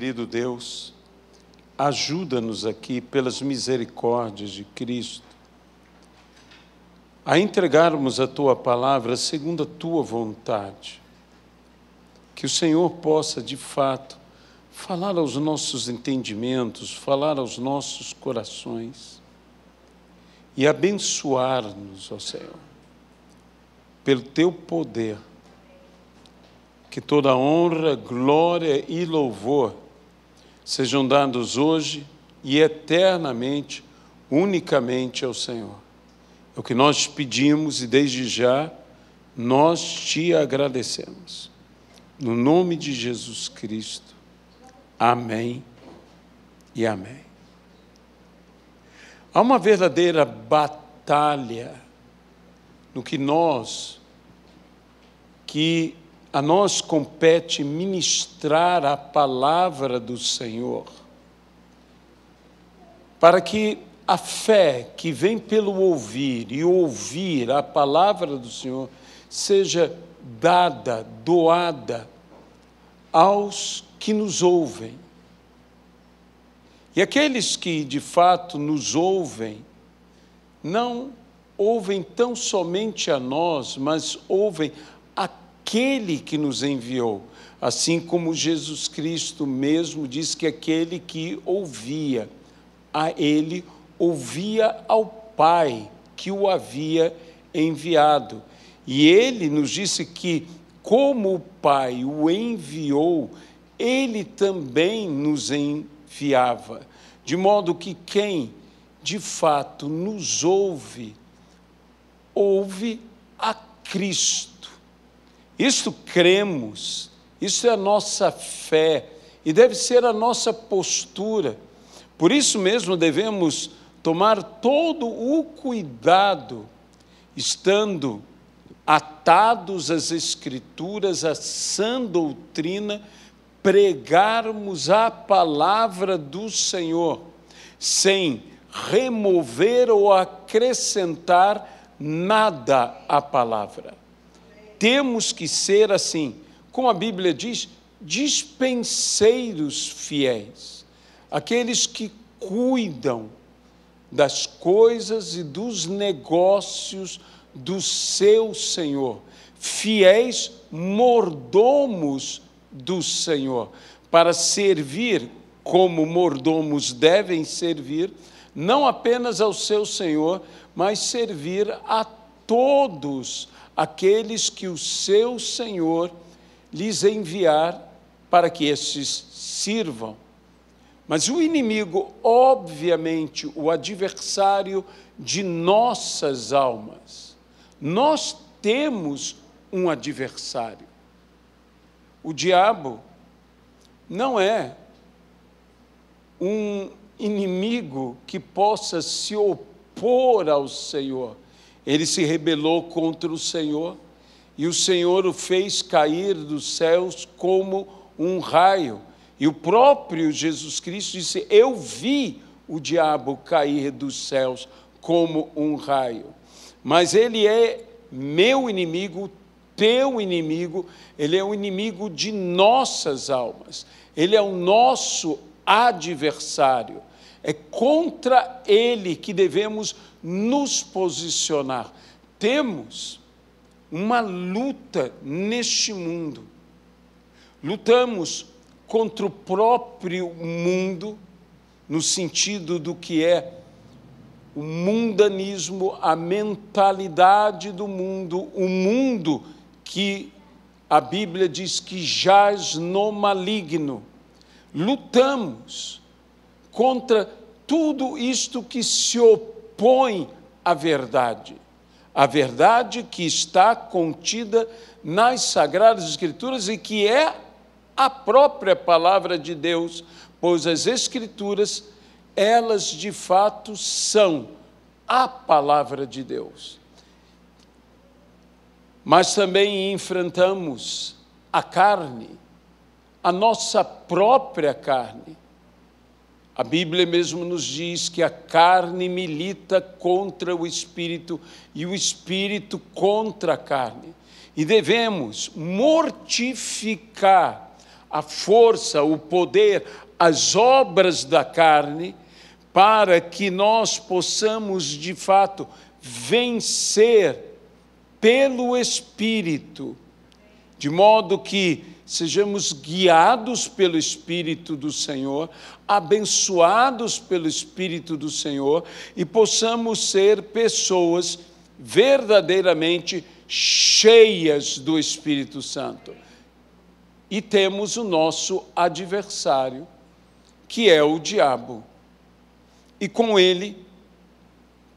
Querido Deus, ajuda-nos aqui, pelas misericórdias de Cristo, a entregarmos a Tua palavra segundo a Tua vontade. Que o Senhor possa, de fato, falar aos nossos entendimentos, falar aos nossos corações e abençoar-nos, ó Senhor, pelo Teu poder. Que toda honra, glória e louvor sejam dados hoje e eternamente, unicamente ao Senhor. É o que nós pedimos e desde já nós Te agradecemos. No nome de Jesus Cristo. Amém e amém. Há uma verdadeira batalha no que a nós compete ministrar a palavra do Senhor, para que a fé que vem pelo ouvir e ouvir a palavra do Senhor seja dada, doada aos que nos ouvem. E aqueles que de fato nos ouvem, não ouvem tão somente a nós, mas ouvem aquele que nos enviou, assim como Jesus Cristo mesmo diz que aquele que ouvia a Ele, ouvia ao Pai que o havia enviado. E Ele nos disse que, como o Pai o enviou, Ele também nos enviava, de modo que quem de fato nos ouve, ouve a Cristo. Isto cremos, isso é a nossa fé e deve ser a nossa postura. Por isso mesmo devemos tomar todo o cuidado, estando atados às Escrituras, à sã doutrina, pregarmos a palavra do Senhor, sem remover ou acrescentar nada à palavra. Temos que ser assim, como a Bíblia diz, dispenseiros fiéis, aqueles que cuidam das coisas e dos negócios do seu Senhor, fiéis mordomos do Senhor, para servir como mordomos devem servir, não apenas ao seu Senhor, mas servir a todos aqueles que o seu Senhor lhes enviar para que estes sirvam. Mas o inimigo, obviamente, o adversário de nossas almas, nós temos um adversário. O diabo não é um inimigo que possa se opor ao Senhor. Ele se rebelou contra o Senhor e o Senhor o fez cair dos céus como um raio. E o próprio Jesus Cristo disse: eu vi o diabo cair dos céus como um raio. Mas ele é meu inimigo, teu inimigo, ele é o inimigo de nossas almas. Ele é o nosso adversário. É contra ele que devemos nos posicionar. Temos uma luta neste mundo. Lutamos contra o próprio mundo, no sentido do que é o mundanismo, a mentalidade do mundo, o mundo que a Bíblia diz que jaz no maligno. Lutamos contra tudo isto que se opõe à verdade. A verdade que está contida nas Sagradas Escrituras e que é a própria palavra de Deus, pois as Escrituras, elas de fato são a palavra de Deus. Mas também enfrentamos a carne, a nossa própria carne. A Bíblia mesmo nos diz que a carne milita contra o Espírito e o Espírito contra a carne. E devemos mortificar a força, o poder, as obras da carne, para que nós possamos, de fato, vencer pelo Espírito, de modo que sejamos guiados pelo Espírito do Senhor, abençoados pelo Espírito do Senhor e possamos ser pessoas verdadeiramente cheias do Espírito Santo. E temos o nosso adversário, que é o diabo. E com ele,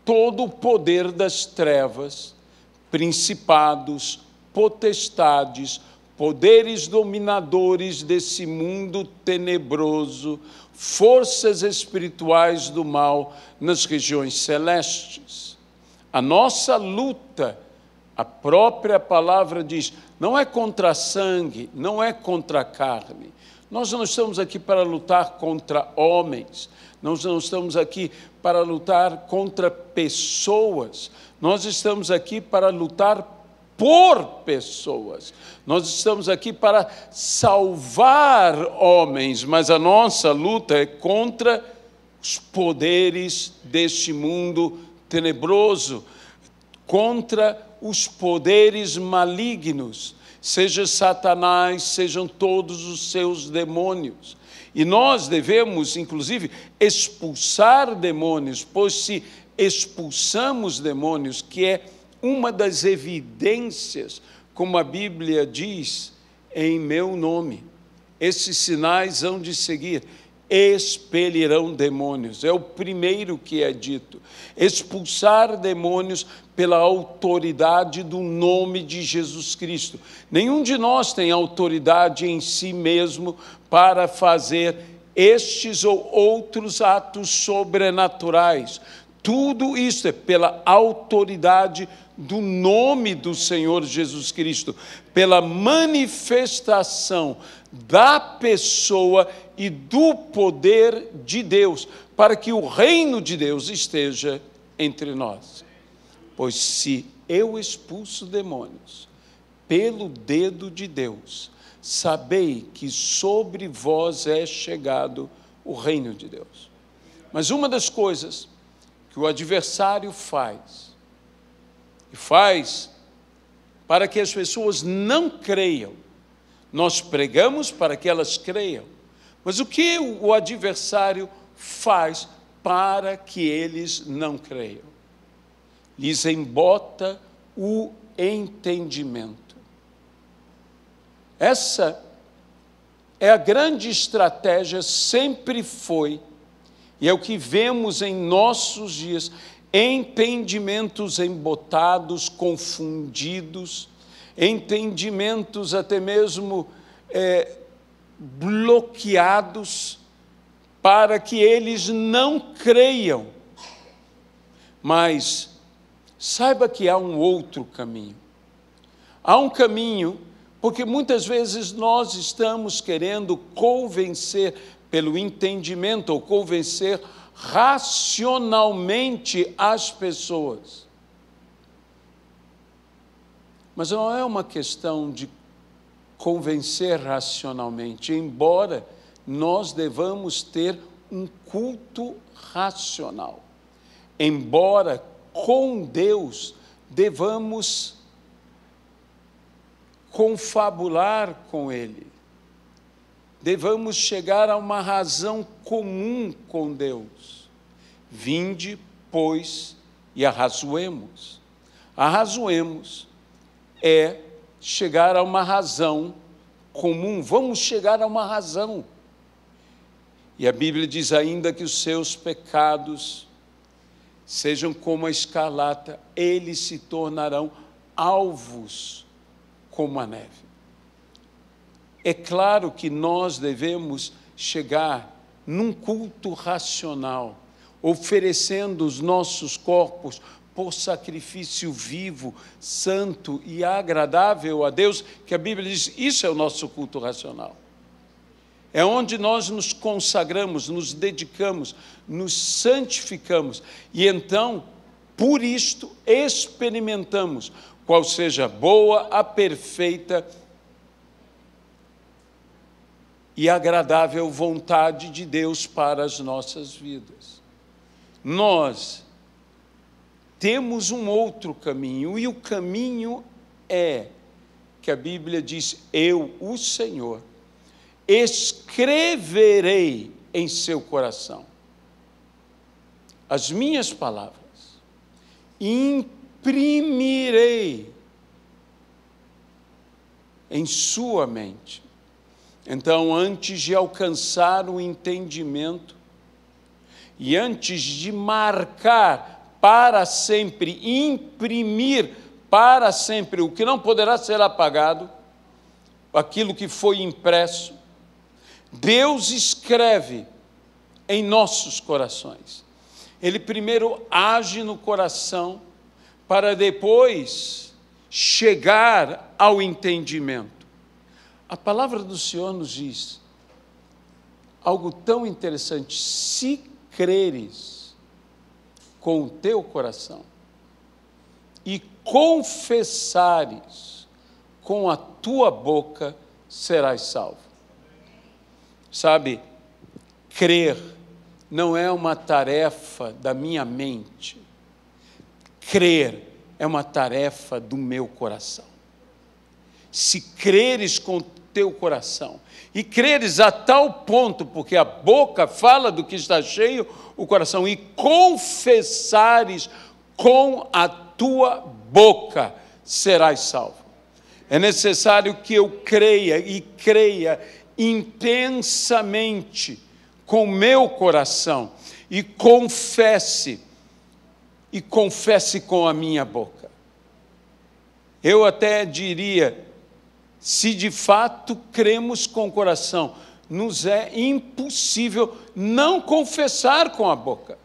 todo o poder das trevas, principados, potestades, poderes dominadores desse mundo tenebroso, forças espirituais do mal nas regiões celestes. A nossa luta, a própria palavra diz, não é contra sangue, não é contra a carne. Nós não estamos aqui para lutar contra homens, nós não estamos aqui para lutar contra pessoas, nós estamos aqui para lutar por pessoas. Nós estamos aqui para salvar homens, mas a nossa luta é contra os poderes deste mundo tenebroso, contra os poderes malignos, seja Satanás, sejam todos os seus demônios. E nós devemos, inclusive, expulsar demônios, pois se expulsamos demônios, que é uma das evidências, como a Bíblia diz, em meu nome, esses sinais hão de seguir, expelirão demônios. É o primeiro que é dito. Expulsar demônios pela autoridade do nome de Jesus Cristo. Nenhum de nós tem autoridade em si mesmo para fazer estes ou outros atos sobrenaturais. Tudo isso é pela autoridade do nome do Senhor Jesus Cristo, pela manifestação da pessoa e do poder de Deus, para que o reino de Deus esteja entre nós. Pois se eu expulso demônios pelo dedo de Deus, sabei que sobre vós é chegado o reino de Deus. Mas uma das coisas que o adversário faz para que as pessoas não creiam. Nós pregamos para que elas creiam, mas o que o adversário faz para que eles não creiam? Lhes embota o entendimento. Essa é a grande estratégia, sempre foi, e é o que vemos em nossos dias, entendimentos embotados, confundidos, entendimentos até mesmo bloqueados, para que eles não creiam. Mas saiba que há um outro caminho. Há um caminho, porque muitas vezes nós estamos querendo convencer pelo entendimento ou convencer racionalmente as pessoas. Mas não é uma questão de convencer racionalmente, embora nós devamos ter um culto racional. Embora com Deus devamos confabular com Ele. Devamos chegar a uma razão comum com Deus. Vinde, pois, e arrazoemos. Arrazoemos é chegar a uma razão comum. Vamos chegar a uma razão. E a Bíblia diz ainda que os seus pecados sejam como a escarlata, eles se tornarão alvos como a neve. É claro que nós devemos chegar num culto racional, oferecendo os nossos corpos por sacrifício vivo, santo e agradável a Deus, que a Bíblia diz, isso é o nosso culto racional. É onde nós nos consagramos, nos dedicamos, nos santificamos, e então, por isto, experimentamos qual seja a boa, a perfeita e agradável vontade de Deus para as nossas vidas. Nós temos um outro caminho, e o caminho é que a Bíblia diz: eu, o Senhor, escreverei em seu coração as minhas palavras, imprimirei em sua mente. Então, antes de alcançar o entendimento e antes de marcar para sempre, imprimir para sempre o que não poderá ser apagado, aquilo que foi impresso, Deus escreve em nossos corações. Ele primeiro age no coração para depois chegar ao entendimento. A palavra do Senhor nos diz algo tão interessante: se creres com o teu coração e confessares com a tua boca, serás salvo. Sabe, crer não é uma tarefa da minha mente. Crer é uma tarefa do meu coração. Se creres com o teu coração, e creres a tal ponto, porque a boca fala do que está cheio o coração, e confessares com a tua boca, serás salvo. É necessário que eu creia, e creia intensamente com meu coração, e confesse com a minha boca. Eu até diria, se de fato cremos com o coração, nos é impossível não confessar com a boca,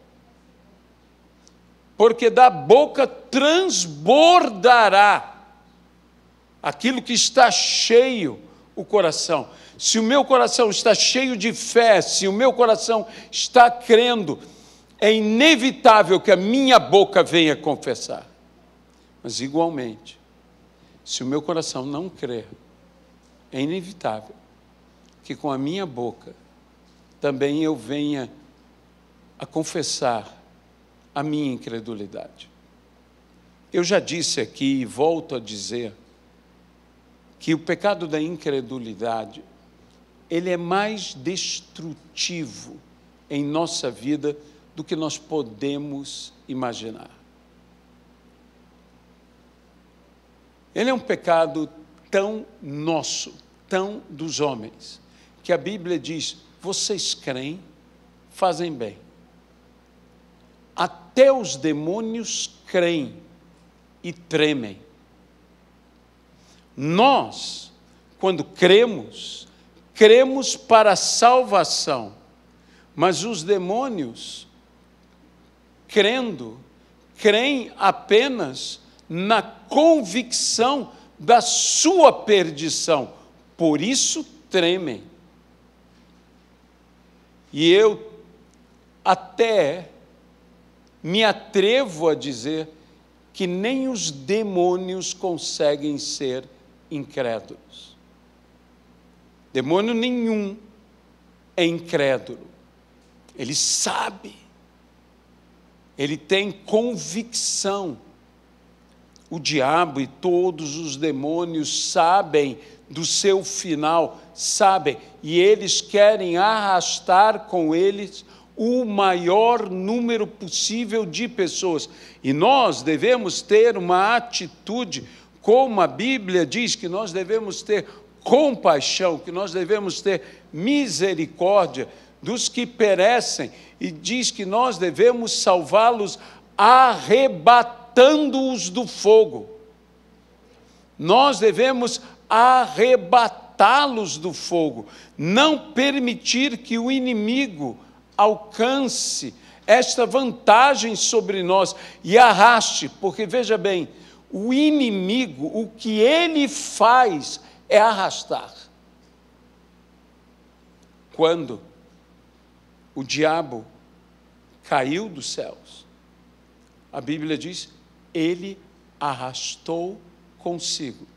porque da boca transbordará aquilo que está cheio o coração. Se o meu coração está cheio de fé, se o meu coração está crendo, é inevitável que a minha boca venha confessar. Mas igualmente, se o meu coração não crer, é inevitável que com a minha boca também eu venha a confessar a minha incredulidade. Eu já disse aqui e volto a dizer que o pecado da incredulidade, ele é mais destrutivo em nossa vida do que nós podemos imaginar. Ele é um pecado tão nosso, tão dos homens, que a Bíblia diz: vocês creem, fazem bem. Até os demônios creem e tremem. Nós, quando cremos para a salvação, mas os demônios, creem apenas na convicção da sua perdição, por isso tremem. E eu até me atrevo a dizer que nem os demônios conseguem ser incrédulos. Demônio nenhum é incrédulo. Ele sabe, ele tem convicção. O diabo e todos os demônios sabem do seu final, sabem, e eles querem arrastar com eles o maior número possível de pessoas. E nós devemos ter uma atitude, como a Bíblia diz, que nós devemos ter compaixão, que nós devemos ter misericórdia dos que perecem, e diz que nós devemos salvá-los arrebatando-os do fogo. Nós devemos arrebatá-los do fogo, não permitir que o inimigo alcance esta vantagem sobre nós e arraste, porque veja bem, o inimigo, o que ele faz é arrastar. Quando o diabo caiu dos céus, a Bíblia diz, ele arrastou consigo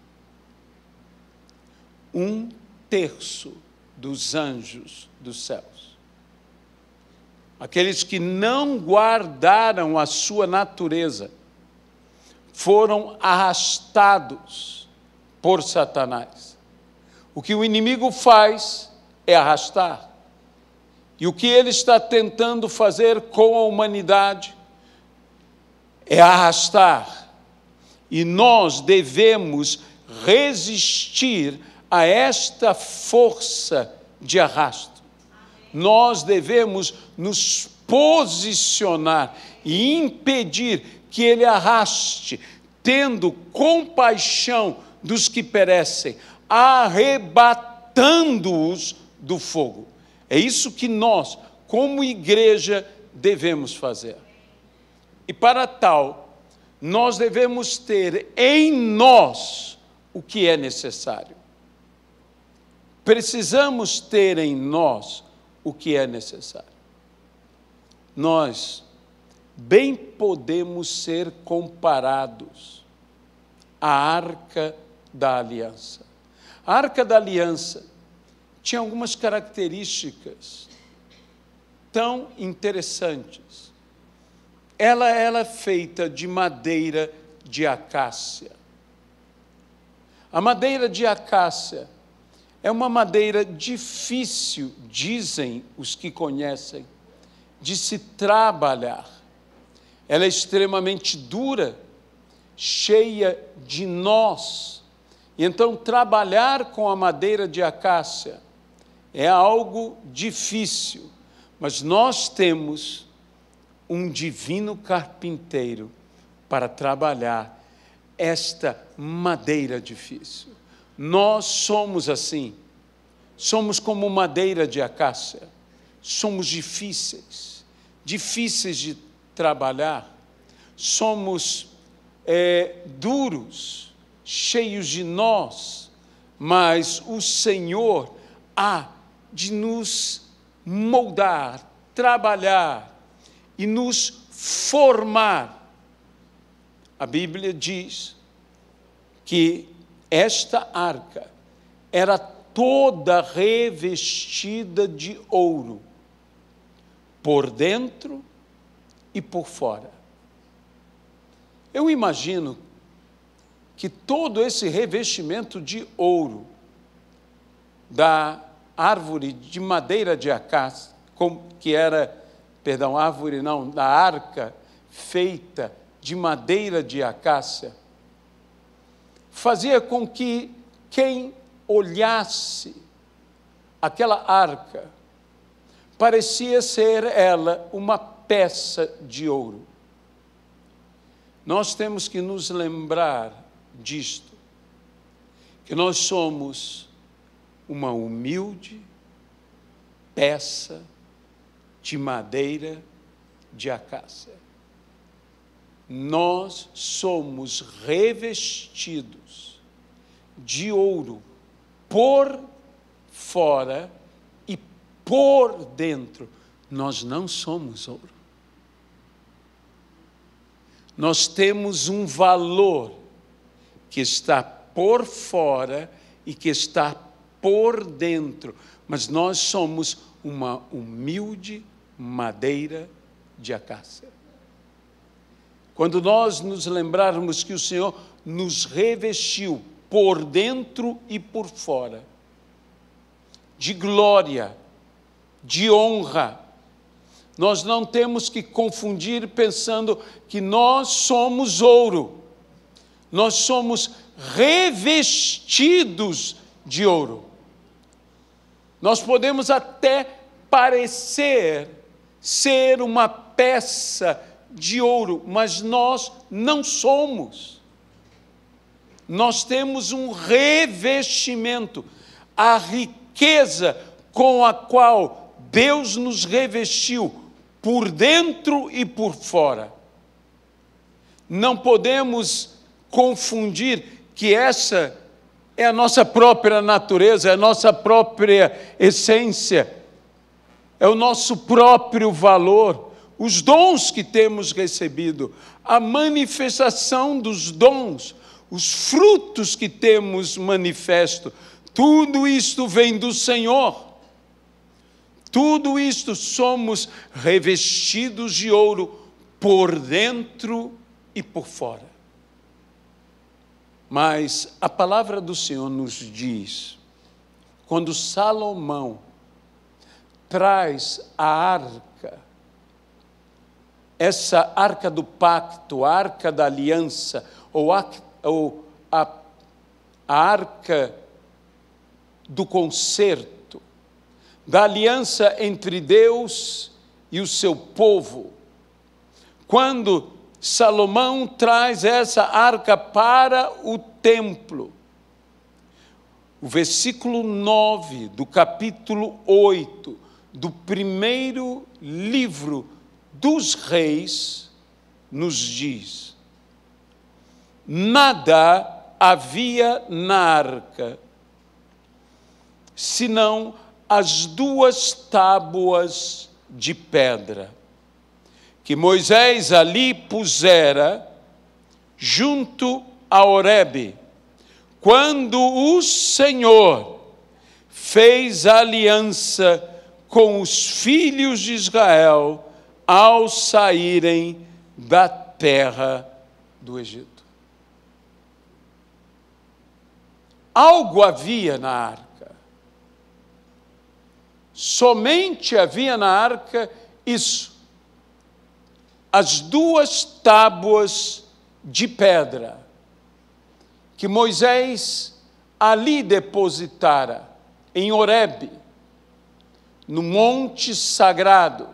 1/3 dos anjos dos céus. Aqueles que não guardaram a sua natureza foram arrastados por Satanás. O que o inimigo faz é arrastar. E o que ele está tentando fazer com a humanidade é arrastar. E nós devemos resistir a esta força de arrasto. Nós devemos nos posicionar e impedir que ele arraste, tendo compaixão dos que perecem, arrebatando-os do fogo. É isso que nós, como igreja, devemos fazer. E para tal, nós devemos ter em nós o que é necessário. Precisamos ter em nós o que é necessário. Nós bem podemos ser comparados à Arca da Aliança. A Arca da Aliança tinha algumas características tão interessantes. Ela era feita de madeira de acácia. A madeira de acácia é uma madeira difícil, dizem os que conhecem, de se trabalhar. Ela é extremamente dura, cheia de nós. E então, trabalhar com a madeira de acácia é algo difícil, mas nós temos um divino carpinteiro para trabalhar esta madeira difícil. Nós somos assim, somos como madeira de acácia, somos difíceis de trabalhar, somos duros, cheios de nós, mas o Senhor há de nos moldar, trabalhar e nos formar. A Bíblia diz que esta arca era toda revestida de ouro, por dentro e por fora. Eu imagino que todo esse revestimento de ouro da árvore de madeira de acácia, da arca feita de madeira de acácia, fazia com que quem olhasse aquela arca parecia ser ela uma peça de ouro. Nós temos que nos lembrar disto, que nós somos uma humilde peça de madeira de acácia. Nós somos revestidos de ouro por fora e por dentro. Nós não somos ouro. Nós temos um valor que está por fora e que está por dentro, mas nós somos uma humilde madeira de acácia. Quando nós nos lembrarmos que o Senhor nos revestiu por dentro e por fora, de glória, de honra, nós não temos que confundir pensando que nós somos ouro. Nós somos revestidos de ouro. Nós podemos até parecer ser uma peça de ouro, mas nós não somos. Nós temos um revestimento, a riqueza com a qual Deus nos revestiu por dentro e por fora. Não podemos confundir que essa é a nossa própria natureza, é a nossa própria essência, é o nosso próprio valor, os dons que temos recebido, a manifestação dos dons, os frutos que temos manifesto, tudo isto vem do Senhor. Tudo isto somos revestidos de ouro por dentro e por fora. Mas a palavra do Senhor nos diz, quando Salomão traz a arca, essa arca do pacto, a arca da aliança, ou a arca do concerto, da aliança entre Deus e o seu povo. Quando Salomão traz essa arca para o templo, o versículo 9 do capítulo 8 do primeiro livro dos Reis nos diz: nada havia na arca, senão as 2 tábuas de pedra, que Moisés ali pusera junto a Horebe, quando o Senhor fez a aliança com os filhos de Israel ao saírem da terra do Egito. Algo havia na arca. Somente havia na arca isso: as 2 tábuas de pedra que Moisés ali depositara, em Horebe, no monte sagrado.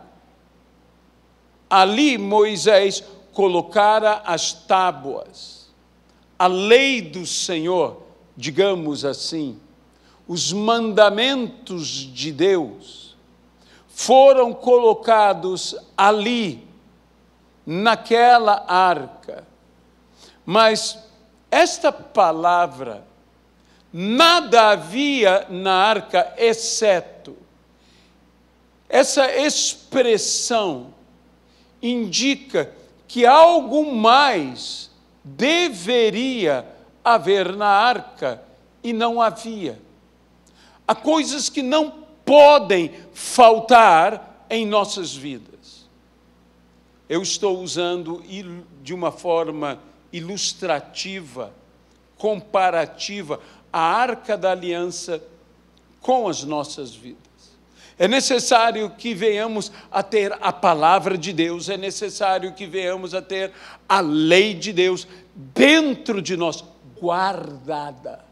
Ali Moisés colocara as tábuas, a lei do Senhor, digamos assim, os mandamentos de Deus, foram colocados ali, naquela arca. Mas esta palavra, nada havia na arca, exceto, essa expressão indica que algo mais deveria haver na arca e não havia. Há coisas que não podem faltar em nossas vidas. Eu estou usando de uma forma ilustrativa, comparativa, a arca da aliança com as nossas vidas. É necessário que venhamos a ter a palavra de Deus, é necessário que venhamos a ter a lei de Deus dentro de nós, guardada.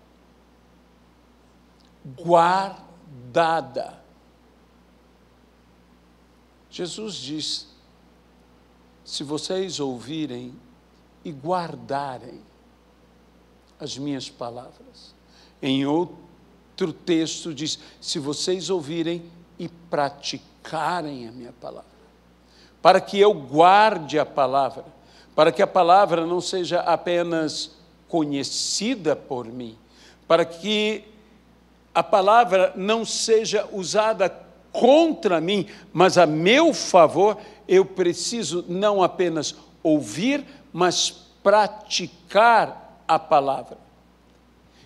Guardada. Jesus diz: se vocês ouvirem e guardarem as minhas palavras. Em outro texto diz: se vocês ouvirem e praticarem a minha palavra. Para que eu guarde a palavra, para que a palavra não seja apenas conhecida por mim, para que a palavra não seja usada contra mim, mas a meu favor. Eu preciso não apenas ouvir, mas praticar a palavra.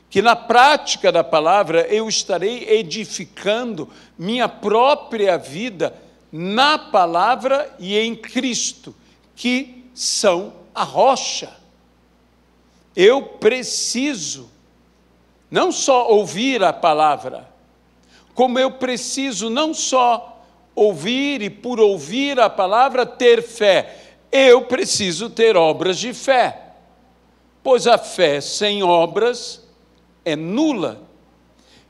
Que na prática da palavra eu estarei edificando minha própria vida na palavra e em Cristo, que são a rocha. Eu preciso não só ouvir a palavra, como eu preciso não só ouvir e por ouvir a palavra ter fé, eu preciso ter obras de fé, pois a fé sem obras é nula.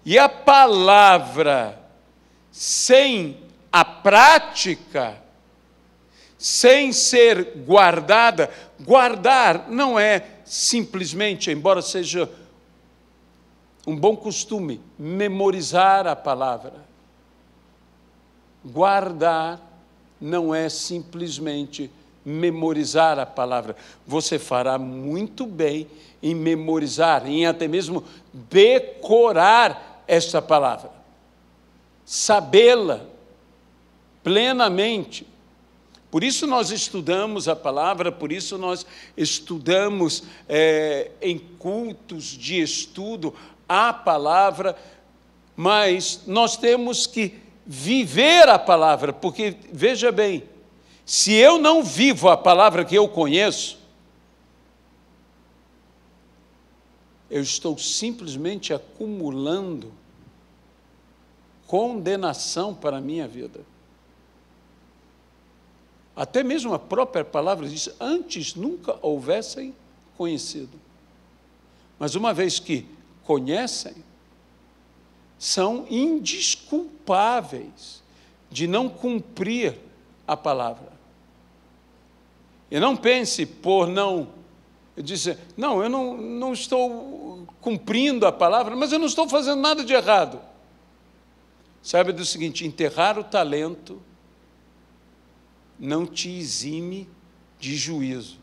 E a palavra sem a prática, sem ser guardada, guardar não é simplesmente, embora seja um bom costume, memorizar a palavra. Guardar não é simplesmente memorizar a palavra. Você fará muito bem em memorizar, em até mesmo decorar esta palavra, sabê-la plenamente. Por isso nós estudamos a palavra, por isso nós estudamos em cultos de estudo a palavra, mas nós temos que viver a palavra, porque, veja bem, se eu não vivo a palavra que eu conheço, eu estou simplesmente acumulando condenação para a minha vida. Até mesmo a própria palavra diz, antes nunca houvessem conhecido. Mas uma vez que conhecem, são indesculpáveis de não cumprir a palavra. E não pense por não... Eu disse, não, eu não estou cumprindo a palavra, mas eu não estou fazendo nada de errado. Saiba do seguinte, enterrar o talento não te exime de juízo.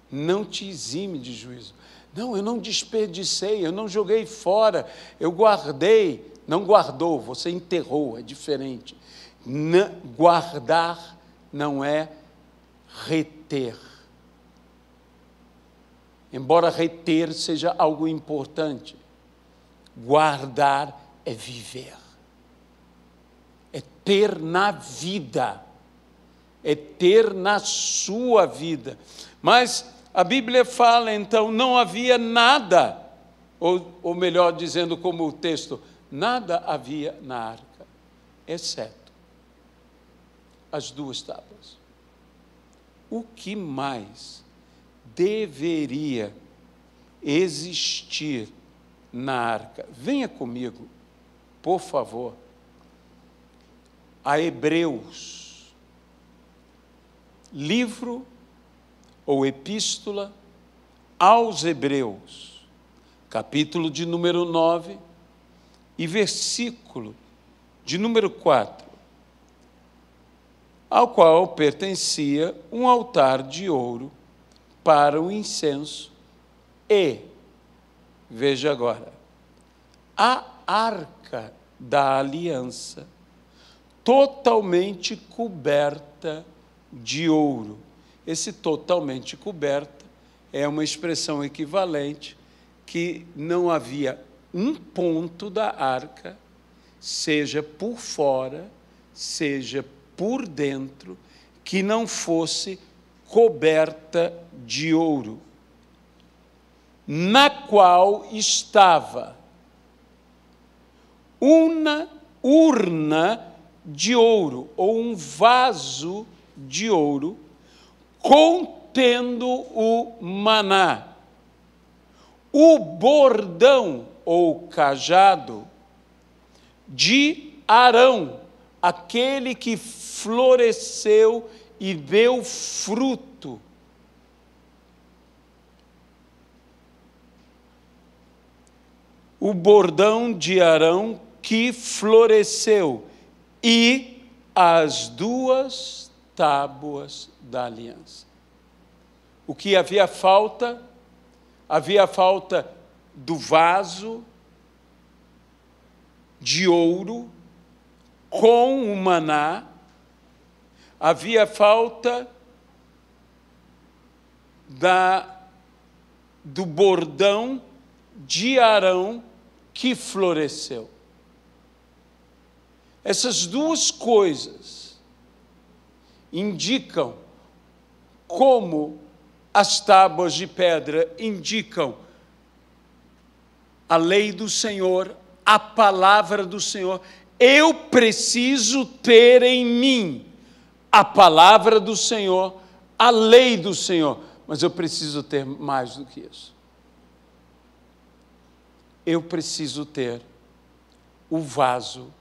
Não te exime de juízo. Não, eu não desperdicei, eu não joguei fora, eu guardei. Não guardou, você enterrou, é diferente. Guardar não é reter. Embora reter seja algo importante, guardar é viver. É ter na vida, é ter na sua vida. Mas a Bíblia fala, então, não havia nada, ou melhor dizendo como o texto, nada havia na arca, exceto as 2 tábuas. O que mais deveria existir na arca? Venha comigo, por favor, a Hebreus, livro ou epístola aos Hebreus, capítulo de número 9 e versículo de número 4, ao qual pertencia um altar de ouro para o incenso e, veja agora, a arca da aliança, totalmente coberta de ouro. Esse totalmente coberta é uma expressão equivalente que não havia um ponto da arca, seja por fora, seja por dentro, que não fosse coberta de ouro, na qual estava uma urna de ouro, ou um vaso de ouro, contendo o maná. O bordão, ou cajado, de Arão, aquele que floresceu e deu fruto. O bordão de Arão que floresceu e as 2 tábuas da aliança. O que havia falta? Havia falta do vaso de ouro com o maná, havia falta do bordão de Arão que floresceu. Essas 2 coisas indicam como as tábuas de pedra indicam a lei do Senhor, a palavra do Senhor. Eu preciso ter em mim a palavra do Senhor, a lei do Senhor, mas eu preciso ter mais do que isso. Eu preciso ter o vaso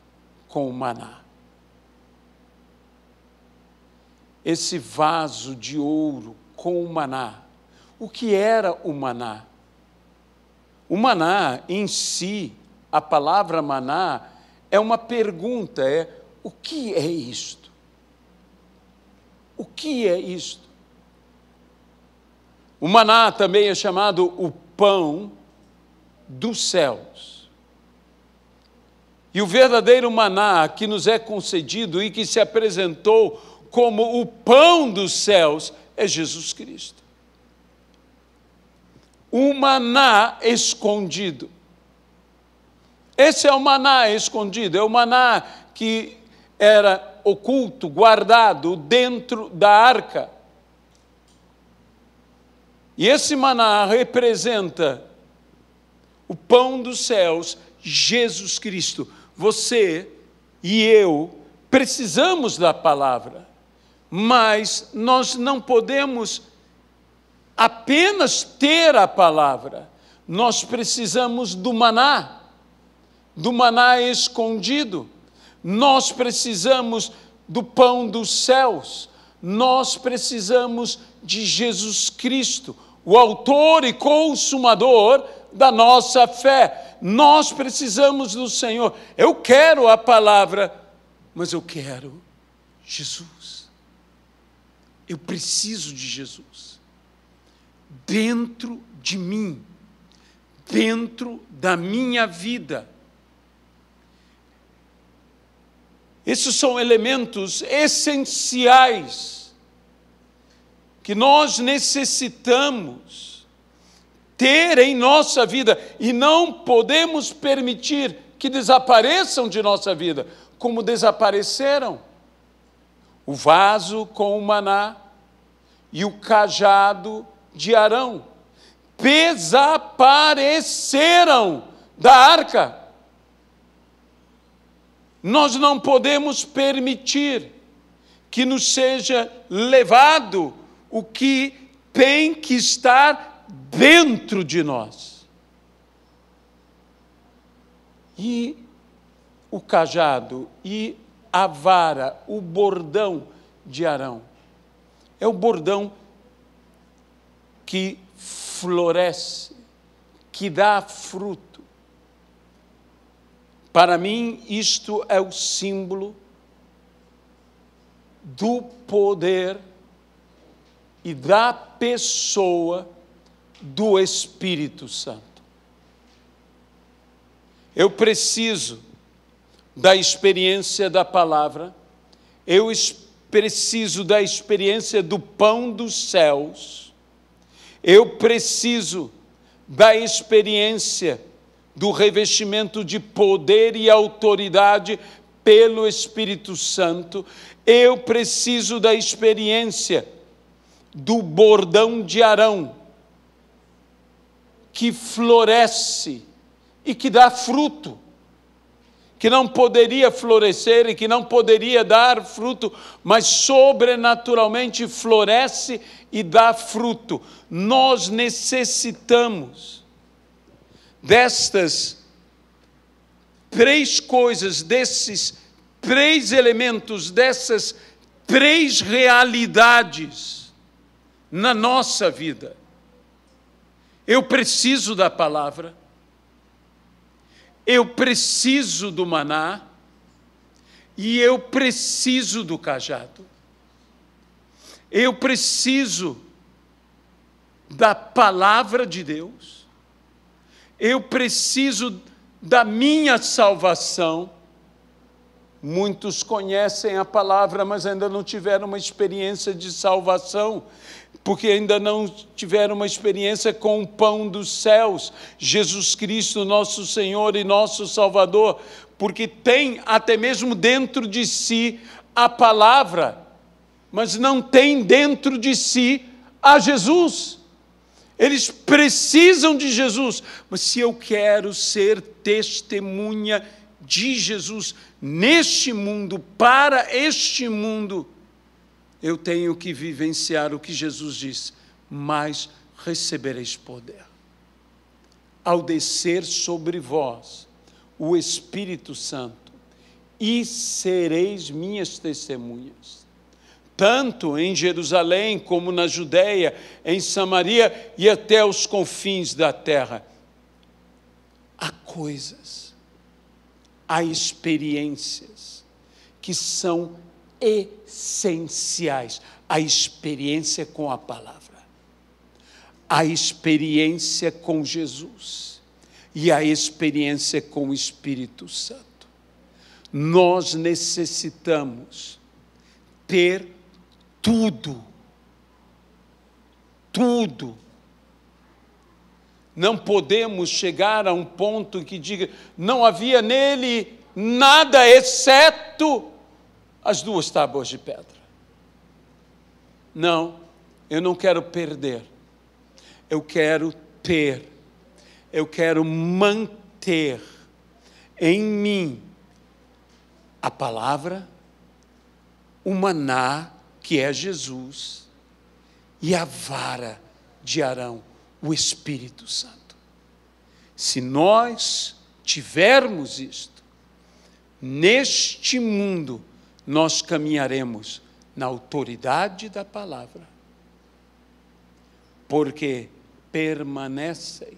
com o maná. Esse vaso de ouro com o maná. O que era o maná? O maná em si, a palavra maná, é uma pergunta, o que é isto? O que é isto? O maná também é chamado o pão dos céus. E o verdadeiro maná que nos é concedido e que se apresentou como o pão dos céus é Jesus Cristo. O maná escondido. Esse é o maná escondido, é o maná que era oculto, guardado dentro da arca. E esse maná representa o pão dos céus, Jesus Cristo. Você e eu precisamos da palavra, mas nós não podemos apenas ter a palavra. Nós precisamos do maná escondido. Nós precisamos do pão dos céus. Nós precisamos de Jesus Cristo, o autor e consumador da nossa fé. Nós precisamos do Senhor. Eu quero a palavra, mas eu quero Jesus. Eu preciso de Jesus dentro de mim, dentro da minha vida. Esses são elementos essenciais que nós necessitamos ter em nossa vida e não podemos permitir que desapareçam de nossa vida, como desapareceram o vaso com o maná e o cajado de Arão. Desapareceram da arca. Nós não podemos permitir que nos seja levado o que tem que estar dentro de nós. E o cajado e a vara, o bordão de Arão, é o bordão que floresce, que dá fruto. Para mim, isto é o símbolo do poder e da pessoa do Espírito Santo. Eu preciso da experiência da palavra, eu preciso da experiência do pão dos céus, eu preciso da experiência do revestimento de poder e autoridade pelo Espírito Santo, eu preciso da experiência do bordão de Arão, que floresce e que dá fruto, que não poderia florescer e que não poderia dar fruto, mas sobrenaturalmente floresce e dá fruto. Nós necessitamos destas três coisas, desses três elementos, dessas três realidades na nossa vida. Eu preciso da palavra, eu preciso do maná e eu preciso do cajado. Eu preciso da palavra de Deus, eu preciso da minha salvação. Muitos conhecem a palavra, mas ainda não tiveram uma experiência de salvação, porque ainda não tiveram uma experiência com o pão dos céus, Jesus Cristo, nosso Senhor e nosso Salvador, porque tem até mesmo dentro de si a palavra, mas não tem dentro de si a Jesus. Eles precisam de Jesus, mas se eu quero ser testemunha de Jesus neste mundo, para este mundo, eu tenho que vivenciar o que Jesus disse: mas recebereis poder ao descer sobre vós o Espírito Santo, e sereis minhas testemunhas, tanto em Jerusalém como na Judeia, em Samaria e até os confins da terra. Há coisas, há experiências que são essenciais. A experiência com a palavra, a experiência com Jesus e a experiência com o Espírito Santo. Nós necessitamos ter tudo. Não podemos chegar a um ponto que diga, não havia nele nada exceto as 2 tábuas de pedra. Não, eu não quero perder. Eu quero ter. Eu quero manter em mim a palavra, o maná, que é Jesus, e a vara de Arão, o Espírito Santo. Se nós tivermos isto, neste mundo, nós caminharemos na autoridade da palavra, porque permanecem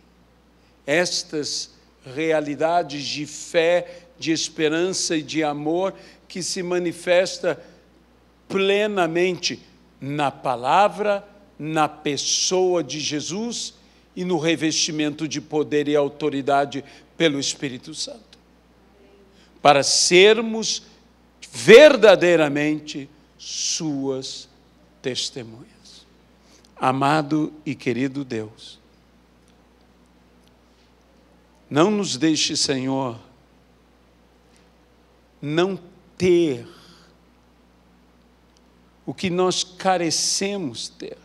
estas realidades de fé, de esperança e de amor que se manifesta plenamente na palavra, na pessoa de Jesus e no revestimento de poder e autoridade pelo Espírito Santo. Para sermos verdadeiramente suas testemunhas. Amado e querido Deus, não nos deixe, Senhor, não ter o que nós carecemos ter.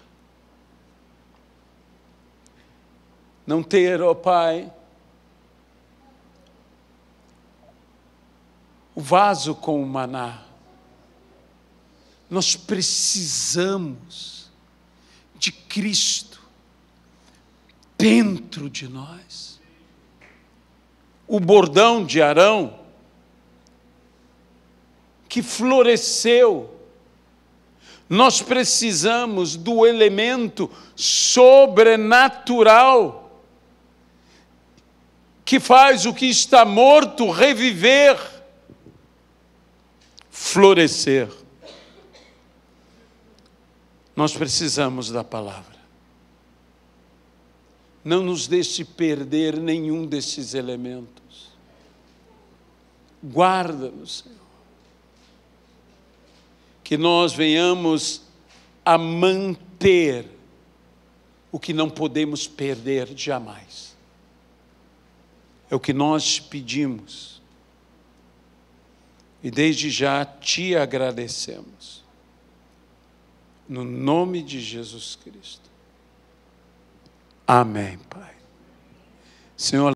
Não ter, ó Pai, o vaso com o maná. Nós precisamos de Cristo dentro de nós. O bordão de Arão, que floresceu, nós precisamos do elemento sobrenatural que faz o que está morto reviver, florescer. Nós precisamos da palavra. Não nos deixe perder nenhum desses elementos. Guarda-nos, Senhor. Que nós venhamos a manter o que não podemos perder jamais. É o que nós te pedimos. E desde já te agradecemos. No nome de Jesus Cristo. Amém, Pai. Senhor,